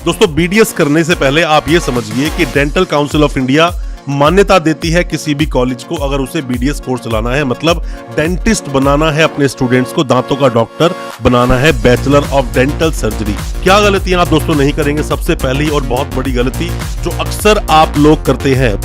दोस्तों बीडीएस करने से पहले आप ये समझिए कि डेंटल काउंसिल ऑफ इंडिया मान्यता देती है किसी भी कॉलेज को अगर उसे बीडीएस कोर्स चलाना है, मतलब डेंटिस्ट बनाना है, अपने स्टूडेंट्स को दांतों का डॉक्टर बनाना है, बैचलर ऑफ डेंटल सर्जरी। क्या गलतियां आप दोस्तों नहीं करेंगे? सबसे पहली और बहुत बड़ी गलती जो अक्सर आप लोग करते हैं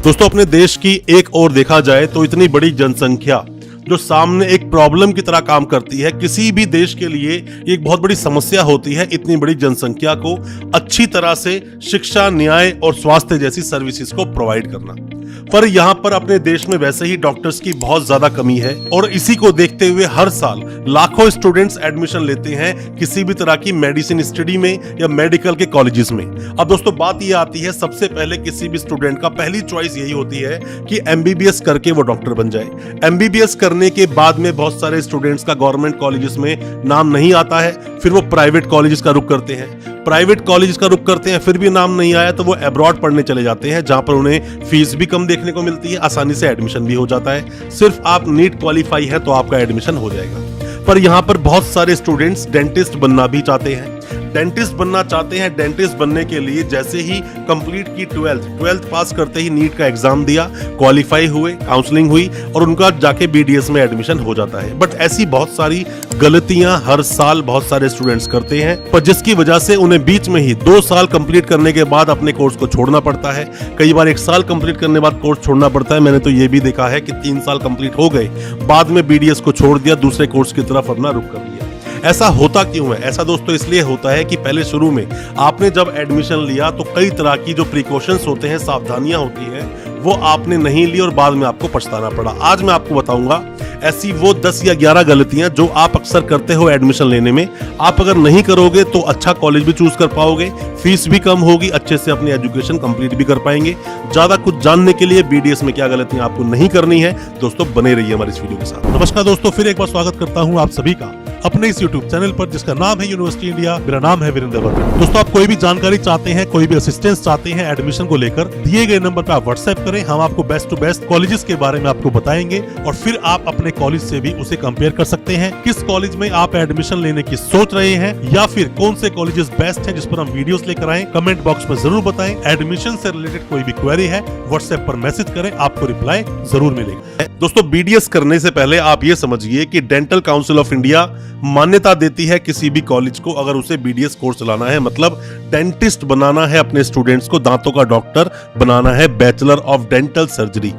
दोस्तों, अपने देश की एक ओर देखा जाए तो इतनी बड़ी जनसंख्या जो सामने एक प्रॉब्लम की तरह काम करती है, किसी भी देश के लिए एक बहुत बड़ी समस्या होती है इतनी बड़ी जनसंख्या को अच्छी तरह से शिक्षा, न्याय और स्वास्थ्य जैसी सर्विसेज को प्रोवाइड करना। पर यहाँ पर अपने देश में वैसे ही डॉक्टर्स की बहुत ज्यादा कमी है और इसी को देखते हुए हर साल लाखों स्टूडेंट्स एडमिशन लेते हैं किसी भी तरह की मेडिसिन स्टडी में या मेडिकल के कॉलेजेस में। अब दोस्तों बात ये आती है, सबसे पहले किसी भी स्टूडेंट का पहली चॉइस यही होती है कि एमबीबीएस करके वो डॉक्टर बन जाए। एमबीबीएस करने के बाद में बहुत सारे स्टूडेंट्स का गवर्नमेंट कॉलेजेस में नाम नहीं आता है, फिर वो प्राइवेट कॉलेजेस का रुख करते हैं। प्राइवेट कॉलेज का रुख करते हैं, फिर भी नाम नहीं आया तो वो अब्रॉड पढ़ने चले जाते हैं, जहां पर उन्हें फीस भी कम देखने को मिलती है, आसानी से एडमिशन भी हो जाता है। सिर्फ आप नीट क्वालिफाई है तो आपका एडमिशन हो जाएगा। पर यहाँ पर बहुत सारे स्टूडेंट्स डेंटिस्ट बनना भी चाहते हैं। डेंटिस्ट बनना चाहते हैं, डेंटिस्ट बनने के लिए जैसे ही कंप्लीट की 12th पास करते ही नीट का एग्जाम दिया, क्वालिफाई हुए, काउंसलिंग हुई और उनका जाके बीडीएस में एडमिशन हो जाता है। बट ऐसी बहुत सारी गलतियां हर साल बहुत सारे स्टूडेंट्स करते हैं, पर जिसकी वजह से उन्हें बीच में ही 2 साल कंप्लीट करने के बाद अपने कोर्स को छोड़ना पड़ता है। कई बार 1 साल कंप्लीट करने के बाद कोर्स छोड़ना पड़ता है। मैंने तो ये भी देखा है कि 3 साल कंप्लीट हो गए, बाद में बीडीएस को छोड़ दिया, दूसरे कोर्स की तरफ अपना रुख कर लिया। ऐसा होता क्यों है? ऐसा दोस्तों इसलिए होता है कि पहले शुरू में आपने जब एडमिशन लिया तो कई तरह की जो प्रिकॉशंस होते हैं, सावधानियां होती हैं, वो आपने नहीं ली और बाद में आपको पछताना पड़ा। आज मैं आपको बताऊंगा ऐसी वो 10 या 11 गलतियां जो आप अक्सर करते हो एडमिशन लेने में। आप अगर नहीं करोगे तो अच्छा कॉलेज भी चूज कर पाओगे, फीस भी कम होगी, अच्छे से अपनी एजुकेशन कंप्लीट भी कर पाएंगे। ज्यादा कुछ जानने के लिए बीडीएस में क्या गलतियां आपको नहीं करनी है दोस्तों, बने रहिए हमारे इस वीडियो के साथ। नमस्कार दोस्तों, फिर एक बार स्वागत करता हूं आप सभी का अपने इस YouTube चैनल पर जिसका नाम है यूनिवर्सिटी इंडिया। मेरा नाम है वीरेंद्र वर्मा। दोस्तों आप कोई भी जानकारी चाहते हैं, कोई भी असिस्टेंस चाहते हैं एडमिशन को लेकर, दिए गए नंबर पर आप व्हाट्सएप करें, हम आपको बेस्ट टू बेस्ट कॉलेजेस के बारे में आपको बताएंगे और फिर आप अपने कॉलेज से भी उसे कंपेयर कर सकते हैं। किस कॉलेज में आप एडमिशन लेने की सोच रहे हैं या फिर कौन से कॉलेजेस बेस्ट हैं जिस पर हम वीडियोस लेकर आए, कमेंट बॉक्स में जरूर बताएं। एडमिशन से रिलेटेड कोई भी क्वेरी है व्हाट्सएप पर मैसेज करें, आपको रिप्लाई जरूर मिलेगा। दोस्तों बीडीएस करने से पहले आप ये समझिए कि डेंटल काउंसिल ऑफ इंडिया मान्यता देती है किसी भी कॉलेज को अगर उसे बीडीएस कोर्स चलाना है, मतलब डेंटिस्ट बनाना है, अपने स्टूडेंट्स को दांतों का डॉक्टर बनाना है, बैचलर ऑफ डेंटल सर्जरी,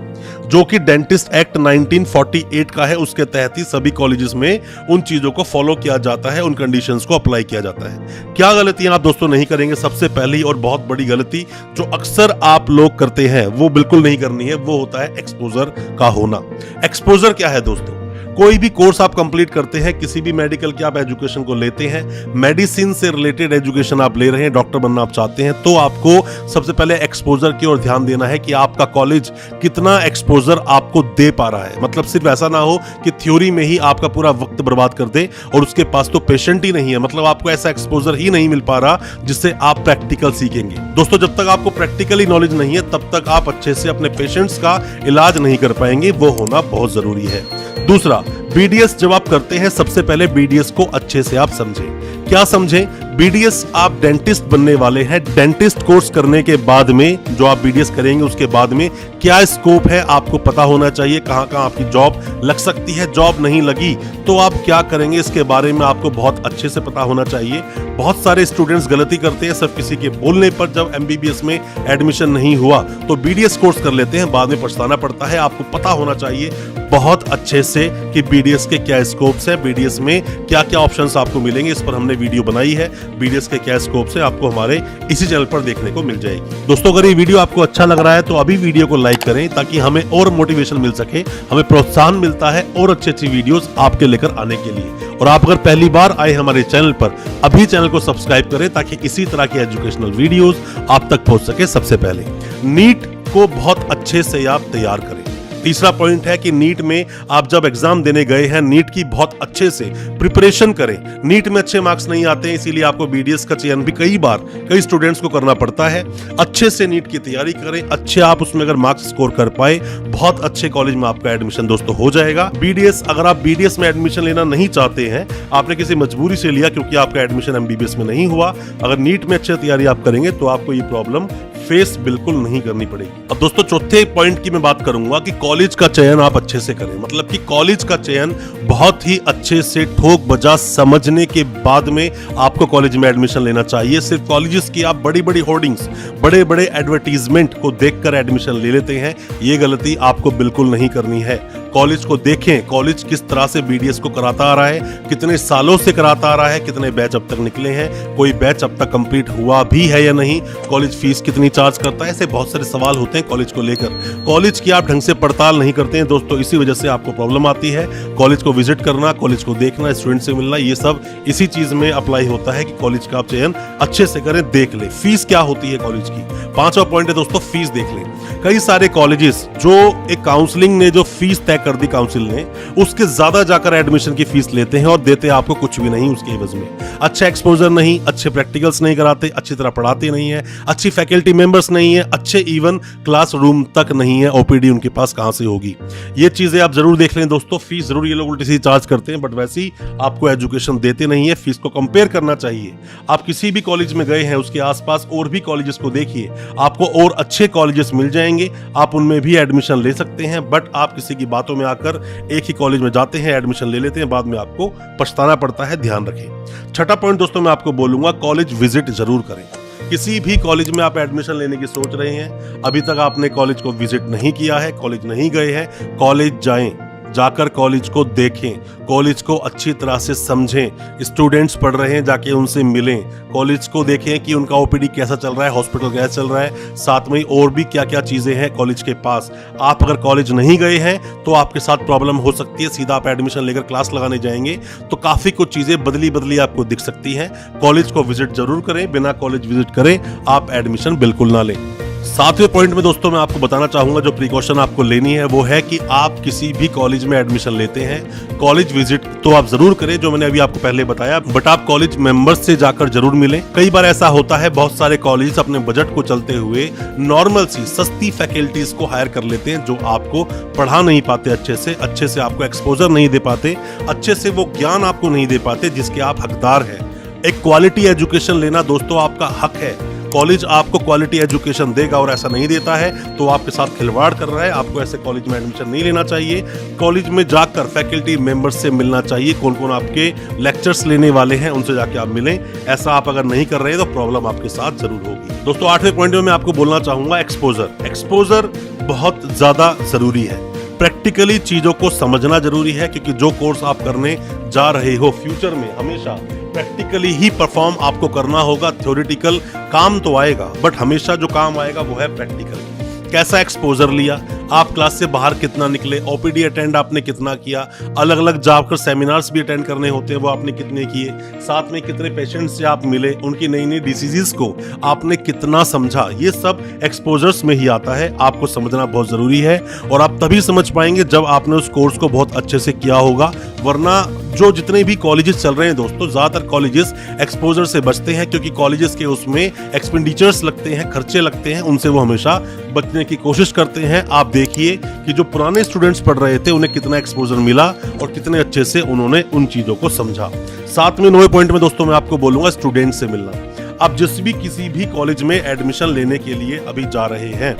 जो कि डेंटिस्ट एक्ट 1948 का है। उसके तहत ही सभी कॉलेजेस में उन चीजों को फॉलो किया जाता है, उन कंडीशंस को अप्लाई किया जाता है। क्या गलतियां आप दोस्तों नहीं करेंगे? सबसे पहली और बहुत बड़ी गलती जो अक्सर आप लोग करते हैं वो बिल्कुल नहीं करनी है, वो होता है एक्सपोजर का होना। एक्सपोजर क्या है दोस्तों? कोई भी कोर्स आप कंप्लीट करते हैं, किसी भी मेडिकल की आप एजुकेशन को लेते हैं, मेडिसिन से रिलेटेड एजुकेशन आप ले रहे हैं, डॉक्टर बनना आप चाहते हैं, तो आपको सबसे पहले एक्सपोजर की ओर ध्यान देना है कि आपका कॉलेज कितना एक्सपोजर आपको दे पा रहा है। मतलब सिर्फ ऐसा ना हो कि थ्योरी में ही आपका पूरा वक्त बर्बाद कर दे और उसके पास तो पेशेंट ही नहीं है, मतलब आपको ऐसा एक्सपोजर ही नहीं मिल पा रहा जिससे आप प्रैक्टिकल सीखेंगे। दोस्तों जब तक आपको प्रैक्टिकली नॉलेज नहीं है तब तक आप अच्छे से अपने पेशेंट्स का इलाज नहीं कर पाएंगे, वो होना बहुत जरूरी है। दूसरा, बीडीएस जब आप करते हैं सबसे पहले बीडीएस को अच्छे से आप समझें। क्या समझें? बीडीएस आप डेंटिस्ट बनने वाले हैं, डेंटिस्ट कोर्स करने के बाद में जो आप बीडीएस करेंगे उसके बाद में क्या स्कोप है आपको पता होना चाहिए, कहां कहां आपकी जॉब लग सकती है, जॉब नहीं लगी तो आप क्या करेंगे इसके बारे में आपको बहुत अच्छे से पता होना चाहिए। बहुत सारे स्टूडेंट्स गलती करते हैं, सिर्फ किसी के बोलने पर जब एमबीबीएस में एडमिशन नहीं हुआ तो बीडीएस कोर्स कर लेते हैं, बाद में पछताना पड़ता है। आपको पता होना चाहिए बहुत अच्छे से कि बीडीएस के क्या स्कोप्स है, बीडीएस में क्या क्या ऑप्शंस आपको मिलेंगे। इस पर हमने वीडियो बनाई है, बीडीएस के क्या स्कोप्स है आपको हमारे इसी चैनल पर देखने को मिल जाएगी। दोस्तों अगर ये वीडियो आपको अच्छा लग रहा है तो अभी वीडियो को लाइक करें ताकि हमें और मोटिवेशन मिल सके, हमें प्रोत्साहन मिलता है और अच्छी अच्छी वीडियोस आपके लेकर आने के लिए। और आप अगर पहली बार आए हमारे चैनल पर, अभी चैनल को सब्सक्राइब करें ताकि इसी तरह की एजुकेशनल वीडियोस आप तक पहुंच सके सबसे पहले। नीट को बहुत अच्छे से आप तैयार करें। तीसरा पॉइंट है कि नीट में आप जब एग्जाम देने गए हैं, नीट की बहुत अच्छे से प्रिपरेशन करें। नीट में अच्छे मार्क्स नहीं आते हैं, इसीलिए आपको बीडीएस का चयन भी कई स्टूडेंट्स को करना पड़ता है। अच्छे से नीट की तैयारी करें, अच्छे आप उसमें अगर मार्क्स स्कोर कर पाए, बहुत अच्छे कॉलेज में आपका एडमिशन दोस्तों हो जाएगा। बीडीएस, अगर आप बीडीएस में एडमिशन लेना नहीं चाहते हैं, आपने किसी मजबूरी से लिया क्योंकि आपका एडमिशन एमबीबीएस में नहीं हुआ, अगर नीट में अच्छी तैयारी आप करेंगे तो आपको ये प्रॉब्लम फेस बिल्कुल नहीं करनी पड़ेगी। अब दोस्तों चौथे पॉइंट की मैं बात करूंगा कि कॉलेज का चयन आप अच्छे से करें। मतलब कि कॉलेज का चयन बहुत ही अच्छे से ठोक बजा समझने के बाद में आपको कॉलेज में एडमिशन लेना चाहिए। सिर्फ कॉलेजेस की आप बड़ी बड़ी होर्डिंग्स, बड़े बड़े एडवर्टीजमेंट को देखकर एडमिशन ले लेते हैं, ये गलती आपको बिल्कुल नहीं करनी है। कॉलेज को देखें, कॉलेज किस तरह से बीडीएस को कराता आ रहा है, कितने सालों से कराता आ रहा है, कितने बैच अब तक निकले हैं, कोई बैच अब तक कंप्लीट हुआ भी है या नहीं, कॉलेज फीस कितनी चार्ज करता है, ऐसे बहुत सारे सवाल होते हैं कॉलेज को लेकर। कॉलेज की आप ढंग से पड़ताल नहीं करते हैं दोस्तों, इसी वजह से आपको प्रॉब्लम आती है। कॉलेज को विजिट करना, कॉलेज को देखना, स्टूडेंट से मिलना, ये सब इसी चीज में अप्लाई होता है कि कॉलेज का आप चयन अच्छे से करें, देख ले फीस क्या होती है कॉलेज की। पांचवा पॉइंट है दोस्तों, फीस देख लें। कई सारे कॉलेजेस जो एक काउंसलिंग ने जो फीस तय कर दी काउंसिल ने, उसके ज्यादा जाकर एडमिशन की फीस लेते हैं और देते आपको कुछ भी नहीं उसके एवज में। अच्छा एक्सपोजर नहीं, अच्छे प्रैक्टिकल्स नहीं कराते, अच्छी तरह पढ़ाते नहीं है, अच्छी फैकल्टी मेंबर्स नहीं है, अच्छे इवन क्लासरूम तक नहीं है, ओपीडी उनके पास कहां से होगी। ये चीजें आप जरूर देख लें दोस्तों। फीस जरूर ये लोग उल्टी सी चार्ज करते हैं, बट वैसी आपको एजुकेशन देते नहीं है। फीस को कंपेयर करना चाहिए। आप किसी भी कॉलेज में गए हैं, उसके आसपास और भी कॉलेजेस को देखिए, आपको और अच्छे कॉलेजेस मिल जाएंगे, आप उनमें भी एडमिशन ले सकते हैं। बट आप किसी की बातों में आकर एक ही कॉलेज में जाते हैं, एडमिशन ले लेते हैं, बाद में आपको पछताना पड़ता है, ध्यान रखें। छठा पॉइंट दोस्तों मैं आपको बोलूंगा, कॉलेज विजिट जरूर करें। किसी भी कॉलेज में आप एडमिशन लेने की सोच रहे हैं, अभी तक आपने कॉलेज को विजिट नहीं किया है, कॉलेज नहीं गए हैं, कॉलेज जाएं, जाकर कॉलेज को देखें, कॉलेज को अच्छी तरह से समझें। स्टूडेंट्स पढ़ रहे हैं, जाके उनसे मिलें, कॉलेज को देखें कि उनका ओपीडी कैसा चल रहा है, हॉस्पिटल कैसा चल रहा है, साथ में और भी क्या क्या चीजें हैं कॉलेज के पास। आप अगर कॉलेज नहीं गए हैं तो आपके साथ प्रॉब्लम हो सकती है। सीधा आप एडमिशन लेकर क्लास लगाने जाएंगे तो काफी कुछ चीजें बदली बदली आपको दिख सकती हैं। कॉलेज को विजिट जरूर करें, बिना कॉलेज विजिट करें आप एडमिशन बिल्कुल ना लें। सातवें पॉइंट में दोस्तों मैं आपको बताना चाहूंगा, जो प्रिकॉशन आपको लेनी है वो है कि आप किसी भी कॉलेज में एडमिशन लेते हैं, कॉलेज विजिट तो आप जरूर करें, जो मैंने अभी आपको पहले बताया, बट आप कॉलेज मेंबर्स से जाकर जरूर मिलें। कई बार ऐसा होता है, बहुत सारे कॉलेज अपने बजट को चलते हुए नॉर्मल सी सस्ती फैकल्टीज को हायर कर लेते हैं, जो आपको पढ़ा नहीं पाते अच्छे से आपको एक्सपोजर नहीं दे पाते, अच्छे से वो ज्ञान आपको नहीं दे पाते जिसके आप हकदार हैं। एक क्वालिटी एजुकेशन लेना दोस्तों आपका हक है। कॉलेज आपको क्वालिटी एजुकेशन देगा और ऐसा नहीं देता है तो आपके साथ खिलवाड़ कर रहा है। आपको ऐसे कॉलेज में एडमिशन नहीं लेना चाहिए। कॉलेज में जाकर फैकल्टी मेंबर्स से मिलना चाहिए, कौन कौन आपके लेक्चर्स लेने वाले हैं उनसे जाके आप मिलें। ऐसा आप अगर नहीं कर रहे तो प्रॉब्लम आपके साथ जरूर होगी। दोस्तों आठवें पॉइंट में मैं आपको बोलना चाहूंगा, एक्सपोजर बहुत ज्यादा जरूरी है। प्रैक्टिकली चीजों को समझना जरूरी है, क्योंकि जो कोर्स आप करने जा रहे हो फ्यूचर में हमेशा प्रैक्टिकली ही परफॉर्म आपको करना होगा। थ्योरेटिकल काम तो आएगा, बट हमेशा जो काम आएगा वो है प्रैक्टिकल। कैसा एक्सपोजर लिया, आप क्लास से बाहर कितना निकले, ओपीडी अटेंड आपने कितना किया, अलग अलग जाकर सेमिनार्स भी अटेंड करने होते हैं वो आपने कितने किए, साथ में कितने पेशेंट्स से आप मिले, उनकी नई नई डिसीजेस को आपने कितना समझा, ये सब एक्सपोजर्स में ही आता है। आपको समझना बहुत जरूरी है और आप तभी समझ पाएंगे जब आपने उस कोर्स को बहुत अच्छे से किया होगा। वरना जो जितने भी कॉलेजेस चल रहे हैं दोस्तों, ज्यादातर कॉलेजेस एक्सपोजर से बचते हैं, क्योंकि कॉलेजेस के उसमें एक्सपेंडिचर्स लगते हैं, खर्चे लगते हैं, उनसे वो हमेशा बचने की कोशिश करते हैं। आप देखिए कि जो पुराने स्टूडेंट्स पढ़ रहे थे उन्हें कितना एक्सपोजर मिला और कितने अच्छे से उन्होंने उन चीजों को समझा। साथ में 9वें पॉइंट में दोस्तों मैं आपको बोलूंगा, स्टूडेंट से मिलना। आप किसी भी कॉलेज में एडमिशन लेने के लिए अभी जा रहे हैं,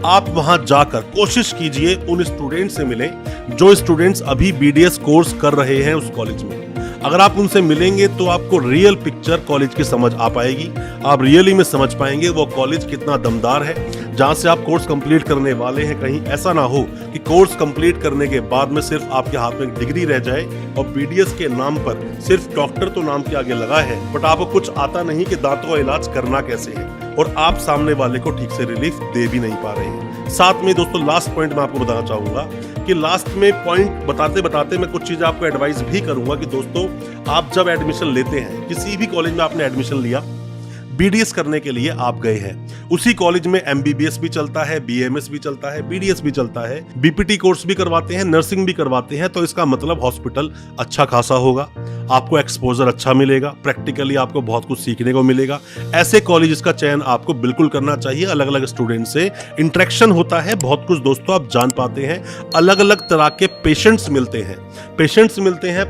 आप वहां जाकर कोशिश कीजिए उन स्टूडेंट से मिलें जो स्टूडेंट्स अभी बीडीएस कोर्स कर रहे हैं उस कॉलेज में। अगर आप उनसे मिलेंगे तो आपको रियल पिक्चर कॉलेज की समझ आ पाएगी। आप रियली में समझ पाएंगे वो कॉलेज कितना दमदार है जहां से आप कोर्स कंप्लीट करने वाले हैं। कहीं ऐसा ना हो कि कोर्स कंप्लीट करने के बाद में सिर्फ आपके हाथ में डिग्री रह जाए और बीडीएस के नाम पर सिर्फ डॉक्टर तो नाम के आगे लगा है, बट आपको कुछ आता नहीं कि दांतों का इलाज करना कैसे है, और आप सामने वाले को ठीक से रिलीफ दे भी नहीं पा रहे हैं। साथ में दोस्तों लास्ट पॉइंट मैं आपको बताना चाहूंगा कि लास्ट में पॉइंट बताते बताते मैं कुछ चीजें आपको एडवाइस भी करूंगा कि दोस्तों आप जब एडमिशन लेते हैं, किसी भी कॉलेज में आपने एडमिशन लिया, बीडीएस करने के लिए आप गए हैं, उसी कॉलेज में MBBS भी चलता है, BAMS भी चलता है, BDS भी चलता है, BPT कोर्स भी करवाते हैं, नर्सिंग भी करवाते हैं। तो इसका मतलब हॉस्पिटल अच्छा खासा होगा, आपको एक्सपोजर अच्छा मिलेगा, प्रैक्टिकली आपको बहुत कुछ सीखने को मिलेगा। ऐसे कॉलेजेस का चयन आपको बिल्कुल करना चाहिए। अलग अलग स्टूडेंट से इंटरेक्शन होता है, बहुत कुछ दोस्तों आप जान पाते हैं, अलग अलग तरह के पेशेंट्स मिलते हैं,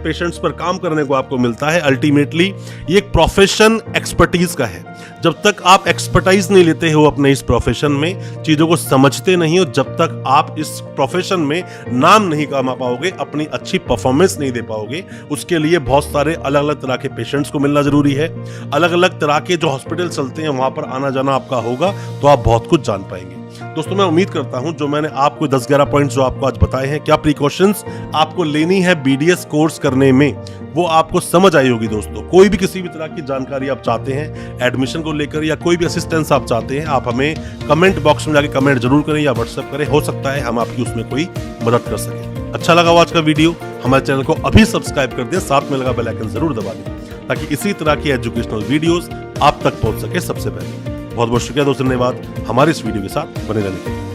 पेशेंट्स पर काम करने को आपको मिलता है। अल्टीमेटली ये एक प्रोफेशन एक्सपर्टीज का है। जब तक आप एक्सपर्टाइज नहीं लेते हो अपने इस प्रोफेशन में, चीजों को समझते नहीं हो, जब तक आप इस प्रोफेशन में नाम नहीं कमा पाओगे, अपनी अच्छी परफॉर्मेंस नहीं दे पाओगे। उसके लिए बहुत सारे अलग अलग तरह के पेशेंट्स को मिलना जरूरी है। अलग अलग तरह के जो हॉस्पिटल चलते हैं वहां पर आना जाना आपका होगा, तो आप बहुत कुछ जान पाएंगे। दोस्तों मैं उम्मीद करता हूं जो मैंने आपको 10-11 पॉइंट्स जो आपको आज बताए हैं, क्या प्रिकॉशंस आपको लेनी है BDS कोर्स करने में, वो आपको समझ आई होगी। दोस्तों कोई भी किसी भी तरह की जानकारी आप चाहते हैं एडमिशन को लेकर, या कोई भी असिस्टेंस आप चाहते हैं, आप हमें कमेंट बॉक्स में जाके कमेंट जरूर करें या व्हाट्सएप करें। हो सकता है हम आपकी उसमें कोई मदद कर सकें। अच्छा लगा आज का वीडियो, हमारे चैनल को अभी सब्सक्राइब कर दें, साथ में लगा बेल आइकन जरूर दबा दें, ताकि इसी तरह की एजुकेशनल वीडियोस आप तक पहुंच सके सबसे पहले। बहुत बहुत शुक्रिया दोस्तों, धन्यवाद हमारे इस वीडियो के साथ बने रहने के लिए।